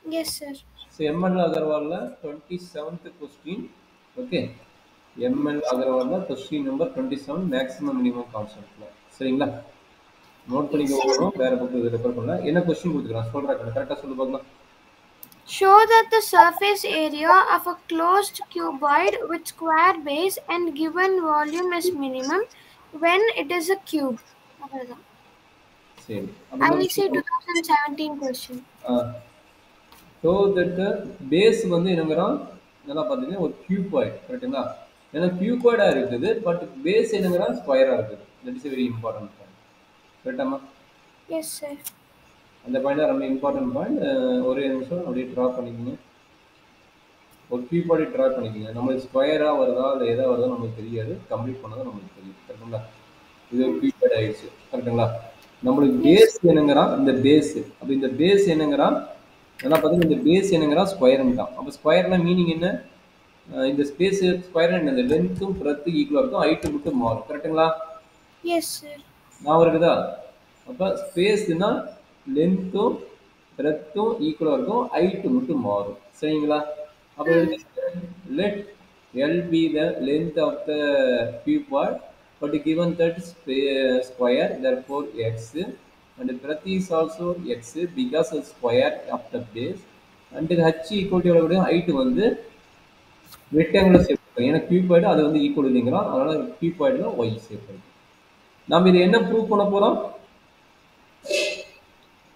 Yes, sir. So ML Agarwal 27th question. Okay. ML Agarwal question number 27 maximum minimum concept. சரிங்களா note பண்ணிக்க Yes. போறோம் வேற book refer பண்ணல என்ன question கொடுத்துறான் சொல்றேன் கரெக்ட்டா சொல்லு பார்க்கலாம். Show that the surface area of a closed cuboid with square base and given volume is minimum when it is a cube. அவ்வளவுதான். சரி அப்ப என்ன IEC 2017 question. So that base வந்து என்னங்கிறோம் நல்லா பார்த்தீங்கன்னா ஒரு கியூபாய்ட் கரெக்டுங்களா ஏன்னா கியூபாய்டாக இருக்குது பட் பேஸ் என்னங்கிறா ஸ்கொயராக இருக்குது that is very important point கரெக்டாமா Yes, sir. அந்த பாயிண்ட் தான் ரொம்ப இம்பார்ட்டன்ட் பாயிண்ட் ஒரே நிமிஷம் அப்படியே ட்ரா பண்ணிக்கோங்க ஒரு கியூபாய்டு ட்ரா பண்ணிக்கோங்க நம்மளுக்கு ஸ்கொயராக வருதா இல்லை எதாக வருதா நமக்கு தெரியாது கம்ப்ளீட் பண்ணதான் நம்மளுக்கு தெரியும் கரெக்டுங்களா இது ஒரு கியூபாய்டு ஆயிடுச்சு கரெக்டுங்களா நம்மளுக்கு Yes. பேஸ் என்னங்கிறான் இந்த பேஸ் அப்போ இந்த பேஸ் என்னங்கிறான் நல்லா பார்த்தீங்கன்னா இந்த பேஸ் என்னங்கிறா ஸ்கொயர்னு தான் அப்போ ஸ்கொயர்னா மீனிங் என்ன இந்த ஸ்பேஸ் ஸ்கொயர் என்னது லென்த்தும் பிரெத்து ஈக்குவலாக இருக்கும் ஹைட்டு மட்டும் மாறும் கரெக்டுங்களா Yes, sir. நான் இருக்குதா அப்போ ஸ்பேஸ்னா லென்த்தும் பிரெத்தும் ஈக்குவலாக இருக்கும் ஹைட்டு மட்டும் மாறும் சரிங்களா அப்போ எடுத்து let L be the length of the cuboid but given that square therefore x and breadth is also x because of square of the base and h equal to எவ்வளவு height வந்து rectangular shape இருக்கும் ஏன்னா cuboid அது வந்து equal இல்லைங்கிறோம் அதனால கியூபாய்டுல Y shape இருக்கு நம்ம இதை என்ன ப்ரூவ் பண்ண போறோம்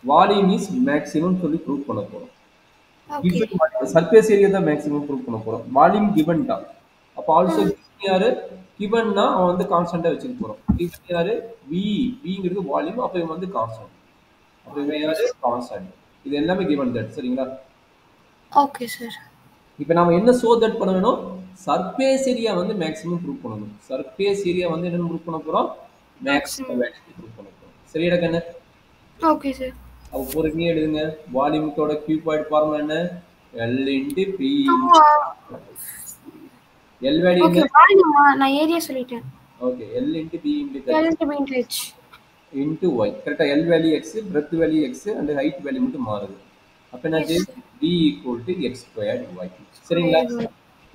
வால்யூம் இஸ் மேக்ஸிமம் சொல்லி ப்ரூவ் பண்ண போறோம் Okay. சர்ஃபேஸ் ஏரியா தான் மேக்ஸிமம் ப்ரூவ் பண்ண போறோம் வால்யூம் கிவன் தான் அப்போ ஆல்சோ யாரு கிவன்னா அவன் வந்து கான்ஸ்டன்டா வச்சுக்க போறோம் கிவன் யாரு வி விங்கிறது வால்யூம் அப்போ இவன் வந்து கான்ஸ்டன்ட் அப்போ இவன் யாரு கான்ஸ்டன்ட் இது எல்லாமே கிவன் தட் சரிங்களா Okay, sir. இப்போ நாம என்ன சோ தட் பண்ண வேணும் சர்ஃபேஸ் ஏரியா வந்து மேக்ஸிமம் ப்ரூவ் பண்ணணும் சர்ஃபேஸ் ஏரியா வந்து என்ன ப்ரூவ் பண்ண போறோம் மேக்ஸிமம் Maximum. வேல்யூ ப்ரூவ் பண்ண போறோம் சரியா கண்ணு Okay, sir. அப்போ பொறுமையா எழுதுங்க வால்யூமோட கியூபாய்டு ஃபார்முலா என்ன L into P L value Okay, என்ன volume நான் ஏரியா சொல்லிட்டேன். Okay L into P into L H into B into H. into Y கரெக்டா L value x breadth value x and height value மட்டும் மாறுது அப்ப என்னாச்சு Yes. B equal to x squared y சரிங்களா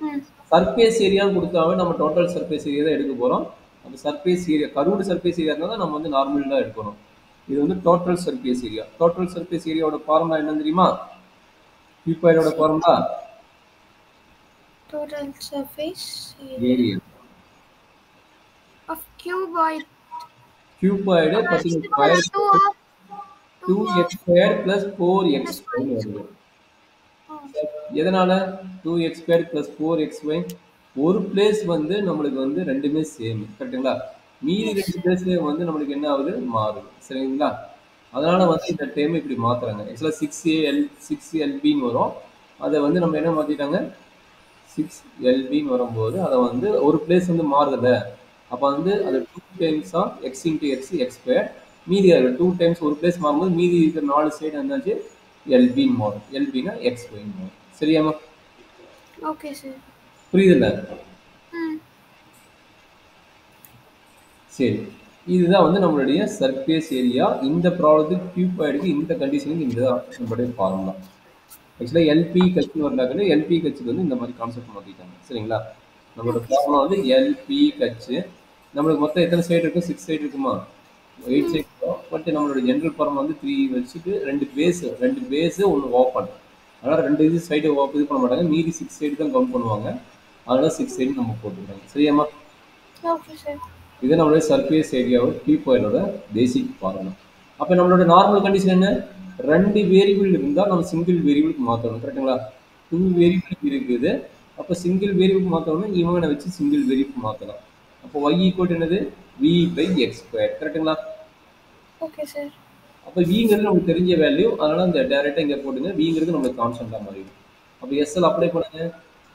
ம். Surface ஏரியான்னு கொடுத்தாவே நம்ம டோட்டல் சர்ஃபேஸ் ஏரியா தான் எடுக்க போறோம் அந்த surface area curved surface area இருந்தால் தான் நம்ம வந்து நார்மல் தான் எடுக்கணும் இது வந்து டோட்டல் சர்ஃபேஸ் ஏரியாவோட ஃபார்முலா என்ன தெரியுமா கியூபாய்டோட formula Total surface area area of cuboid. Cuboid பத்தி square 2x square plus 4x வருது எதனால 2x ஸ்கொயர் பிளஸ் 4xy ஒரு பிளேஸ் வந்து நம்மளுக்கு வந்து ரெண்டுமே சேம் கரெக்டுங்களா மீதி ரெண்டு பிளேஸ் வந்து நம்மளுக்கு என்ன ஆகுது மாறுது சரிங்களா அதனால வந்து இந்த டைம் இப்படி மாத்துறாங்க ஆக்சுவலா 6LBன்னு வரும் அதை வந்து நம்ம என்ன மாத்திட்டாங்க 6LBன்னு வரும்போது அதை வந்து ஒரு பிளேஸ் வந்து மாறுதுல்ல அப்போ வந்து அது 2 times of x into x square மீதி டூ டைம்ஸ் ஒரு பிளேஸ் மாறும்போது மீதி இருக்கிற 4 சைடு என்னாச்சு எல்பின்னு மாறும் எல்பினா எக்ஸ் ஒய்ன்னு மாறும் சரியாமா Okay, sir. புரியுதுல்ல ம். சரி இதுதான் வந்து நம்மளுடைய சர்ஃபேஸ் ஏரியா இந்த ப்ராப்ளத்துக்கு கியூபாய்டுக்கு இந்த கண்டிஷனுக்கு இந்த நம்மளுடைய ஃபார்முலா ஆக்சுவலாக எல்பி கட்சி வரலாக்கல எல்பி கட்சிக்கு வந்து இந்த மாதிரி கான்செப்ட் மாற்றிட்டாங்க சரிங்களா நம்மளோட ஃபார்முலா வந்து எல்பி கட்சி நம்மளுக்கு மொத்தம் எத்தனை சைடு இருக்கும் 6 சைடு இருக்குமா 8 சைடு இருக்கும் பட் நம்மளோட ஜென்ரல் ஃபார்முலா வந்து 3 வச்சுட்டு ரெண்டு பேஸு ஒன்று ஓப்பன் அதனால் ரெண்டு இது சைடு இது பண்ண மாட்டாங்க மீதி 6 சைடு தான் கவுண்ட் பண்ணுவாங்க அதனால 6 சைடு நம்ம போட்டுருக்காங்க சரியாம்மா Okay, sir. இது நம்மளுடைய சர்ஃபேஸ் ஏரியாவோட கியூபாய்டோட பேசிக் ஃபார்முலா அப்போ நம்மளோட நார்மல் கண்டிஷன் என்ன ரெண்டு வேரியபிள் இருந்தால் நம்ம சிங்கிள் வேரியபிளுக்கு மாற்றணும் கரெக்டுங்களா 2 வேரியபிள் இருக்குது அப்போ சிங்கிள் வேரியபிள் மாற்றணும்னா இவனை வச்சு சிங்கிள் வேரியபிள் மாற்றலாம் அப்போ y ஈக்குவல் என்னது v பை எக்ஸ் ஸ்கொயர் கரெக்டுங்களா Okay, sir. அப்போ விங்கிறது நமக்கு தெரிஞ்ச வேல்யூ அதனால அந்த டேரெக்டாக இங்கே போட்டுங்க விங்கிறது நம்மளுக்கு கான்ஸ்டன்டாக மாறிடும் அப்போ எஸ்எல் அப்ளை பண்ணுங்க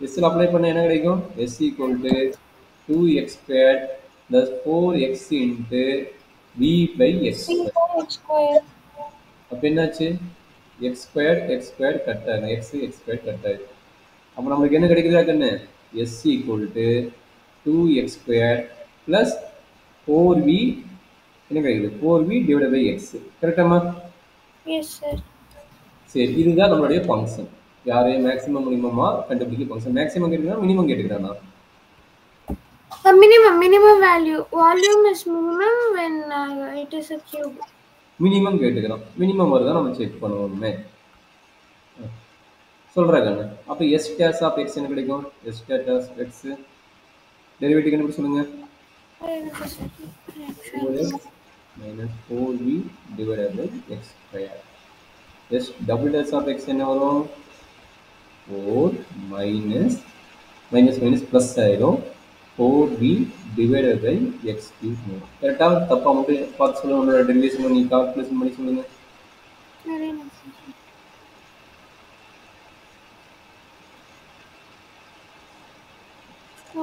எஸ்எல் அப்ளை பண்ண என்ன கிடைக்கும் S equal to 2x square plus 4x into v by x 3 x square. அப்போ என்னாச்சு எக்ஸ் ஸ்கொயர் கட் ஆகும் எக்ஸ் ஸ்கொயர் கட் ஆகுது அப்போ நம்மளுக்கு என்ன கிடைக்குதா கண்ணு S equal to 2x square plus 4v என்ன கிடைக்குது 4v டிவைட் பை எக்ஸ் கரெக்டாமா Yes, sir. சரி, இதுதான் நம்மளுடைய ஃபங்க்ஷன். யாரு மேக்ஸிமம் மினிமமா கண்டுபிடிக்க ஃபங்க்ஷன். மேக்ஸிமம் கேட்டுக்கிறானா மினிமம் கேட்டுக்கிறானா? minimum value. Volume is minimum when it is a cube. Minimum கேட்டுக்கிறோம். மினிமம் வருதா நம்ம செக் பண்ணுவோமே. சொல்றேன் கண்ணு. அப்ப எஸ் டேஸ் ஆஃப் எக்ஸ் என்ன கிடைக்கும்? எஸ் டேஸ் எக்ஸ் டெரிவேட்டிவ் கண்டுபிடிச்சு சொல்லுங்க. 4x minus 4v divided by x square. S double dash of x என்ன வரும்? 4 minus minus plus ஆயிடும். 4v divided by x cube வரும். கரெக்டா? தப்பா மட்டும் பார்த்து சொல்லுங்க. உங்களோட டெரிவேஷன் பண்ணி கால்குலேஷன் பண்ணி சொல்லுங்க.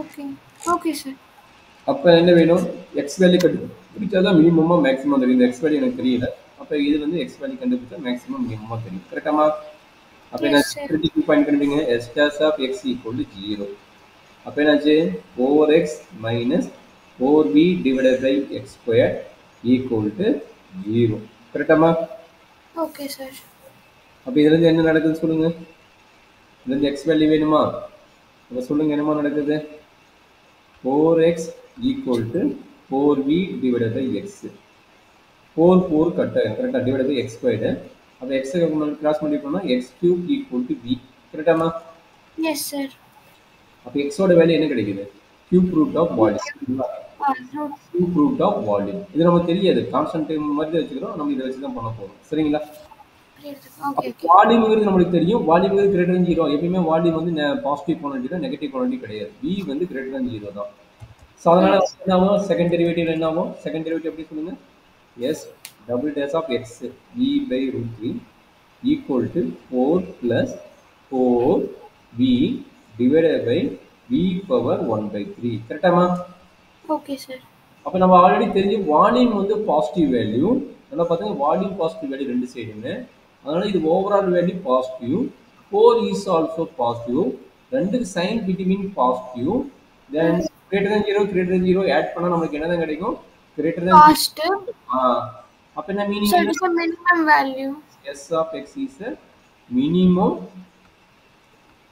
Okay. Okay, sir. அப்ப என்ன வேணும்? எக்ஸ் வேல்யூ கண்டுபிடிச்சாதான் மினிமமா மேக்ஸிமம் தெரியும். இந்த எக்ஸ் வேல்யூ எனக்கு தெரியல. அப்ப இது வந்து எக்ஸ் வேல்யூ கண்டுபிடிச்சா மேக்ஸிமம் மினிமமா தெரியும். கரெக்டாமா? அப்ப என்ன கிரிட்டிக்கல் பாயிண்ட் கண்டுபிடிங்க. s dash of x equal to 0. அப்ப என்னாச்சு? 4x minus 4b divided by x square equal to 0. கரெக்டாமா? Okay, sir. அப்ப இதுல இருந்து என்ன நடக்குது சொல்லுங்க. இதுல இருந்து x வேல்யூ வேணுமா? அப்ப சொல்லுங்க என்னமா நடக்குது? 4x equal to 4v divided by x. 4 cut கரெக்டா டிவைட் பை x ஸ்கொயர்டு. அப்ப x கிராஸ் மல்டிப்ளை பண்ணா x cube equal to v. கரெக்டாமா? Yes, sir. அப்ப x ஓட வேல்யூ என்ன கிடைக்குது? cube root of volume. cube root of volume. இது நமக்கு தெரியாது. கான்ஸ்டன்ட் மாதிரி வச்சுக்கிறோம். நம்ம இத வச்சு தான் பண்ண போறோம். சரிங்களா? Okay. வால்யூம் நமக்கு தெரியும். Volume greater than 0. எப்பவுமே வால்யூம் வந்து பாசிட்டிவ் குவாண்டிட்டி தான், நெகட்டிவ் குவாண்டிட்டி கிடையாது. v வந்து கிரேட்டர் than 0 தான். சோ அதனால என்ன ஆகும்? செகண்ட் டெரிவேட்டிவ் என்ன ஆகும்? செகண்ட் டெரிவேட்டிவ் எப்படி சொல்லுங்க? s double dash of x v by root 3 equal to 4 plus 4v divided by v power 1 by 3. கரெக்டாமா? Okay, sir. அப்ப நம்ம ஆல்ரெடி தெரிஞ்சு வால்யூம் வந்து பாசிட்டிவ் வேல்யூ. நல்லா பாத்தீங்க, வால்யூம் பாசிட்டிவ் வேல்யூ ரெண்டு சைடுமே. அதனால இது overall value positive. 4 is also positive. ரெண்டுக்கு sign between positive. then greater than 0 add பண்ணா நமக்கு என்னதான் கிடைக்கும்? greater than Positive. அப்ப என்ன meaning? So it is a minimum value. s of x is a minimum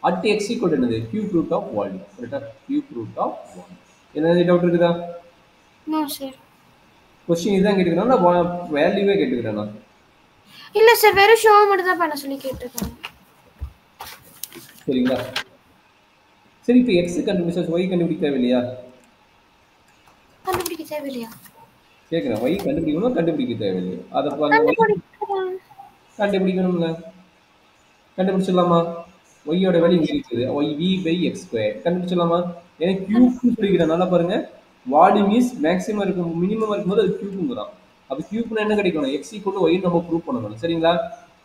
at x equal to என்னது? cube root of volume. கரெக்ட்டா? cube root of volume. என்ன doubt இருக்குதா? No, sir. क्वेश्चन இதான் கேக்குறானா வேல்யூவே கேக்குறானா? இல்ல sir, வெறும் show மட்டும் தான் பண்ண சொல்லி கேட்டிருக்காங்க. சரிங்களா? சரி, இப்போ x கண்டுபிடிச்சா y கண்டுபிடிக்க தேவையில்லையா? கண்டுபிடிக்க தேவையில்லையா? கேக்குறேன். y கண்டுபிடிக்கணுமா கண்டுபிடிக்க தேவையில்லையா? அத பாருங்க. கண்டுபிடிக்கணும்ல. கண்டுபிடிச்சிடலாமா? y யோட வேல்யூ இங்க இருக்குது. y v by x square கண்டுபிடிச்சிடலாமா? ஏன்னா கியூப் சொல்லிக்கிறனால பாருங்க, வால்யூம் இஸ் மேக்ஸிமம் இருக்கும், மினிமம் இருக்கும்போது அது கியூப்ங்கறான். அப்ப கியூப்னா என்ன கிடைக்கணும்? x equal to y நம்ம ப்ரூவ் பண்ணணும். சரிங்களா?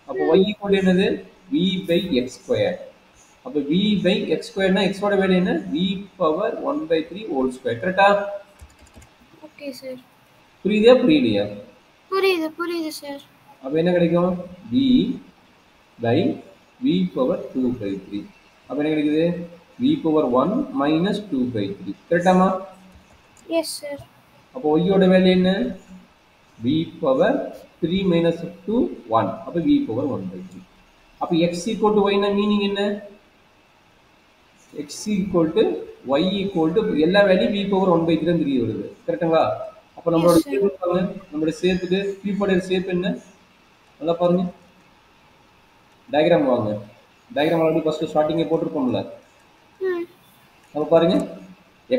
அப்ப y equal to என்னது? v by x square. அப்ப v by x square னா x ஓட வேல்யூ என்ன? v power 1 by 3 whole square. கரெக்ட்டா? Okay sir. புரியுதா புரியலையா? புரியுது சார். அப்ப என்ன கிடைக்கும்? v by v power 2 by 3. அப்ப என்ன கிடைக்குது? v power 1 minus 2 by 3. கரெக்டாமா? Yes sir. அப்ப y யோட வேல்யூ என்ன? v power 3 minus 2 1. அப்ப v power 1 by 3. அப்ப x equal to y னா மீனிங் என்ன? x equal to y equal to எல்லா வேல்யூ v power 1 by 3 தான் தெரிய வருது. கரெக்ட்டுங்களா? அப்ப நம்மளோட ஷேப் பாருங்க. நம்மளோட ஷேப்புக்கு கியூபோட ஷேப் என்ன? நல்லா பாருங்க. டயகிராம் வாங்க. டயகிராம் ஆல்ரெடி ஃபர்ஸ்ட் ஸ்டார்டிங்கே போட்டுருப்போம்ல. அப்ப பாருங்க,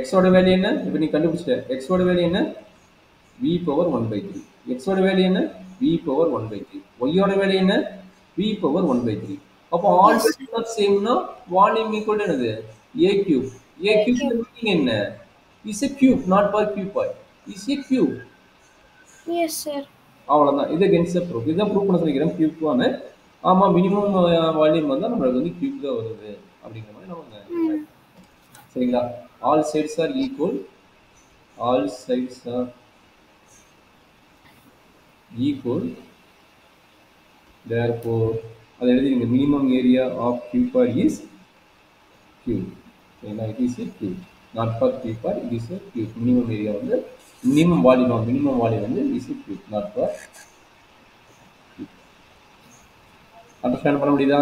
x ஓட வேல்யூ என்ன? இப்போ நீ கண்டுபிடிச்சிட்ட. x ஓட வேல்யூ என்ன? v power 1 by 3. x ஓட வேல்யூ என்ன? v power 1 by 3. y ஓட வேல்யூ என்ன? v power 1 by 3. அப்போ ஆல் வேல்யூஸ் ஆர் சேம்னா வால்யூம் ஈக்குவல் டு என்னது? a cube. a cube meaning என்ன? is a cube, not per cuboid. is a cube. Yes sir. அவ்வளவுதான். இது against the proof. இதான் prove பண்ண சொல்லிக்கிறேன் கியூப் வானு. ஆமா, மினிமம் வால்யூம் வந்தா நமக்கு வந்து கியூப் தான் வருது அப்படிங்கிற மாதிரி நம்ம. சரிங்களா? All sides are equal. All sides are equal. therefore அதை எழுதிங்க. Minimum area of cuboid is cube. சரிங்களா? It is a cube, not per cuboid. it is a cube. Minimum area வந்து மினிமம் வால்யூம் வந்து is a cube, not per. Understand பண்ண முடியுதா?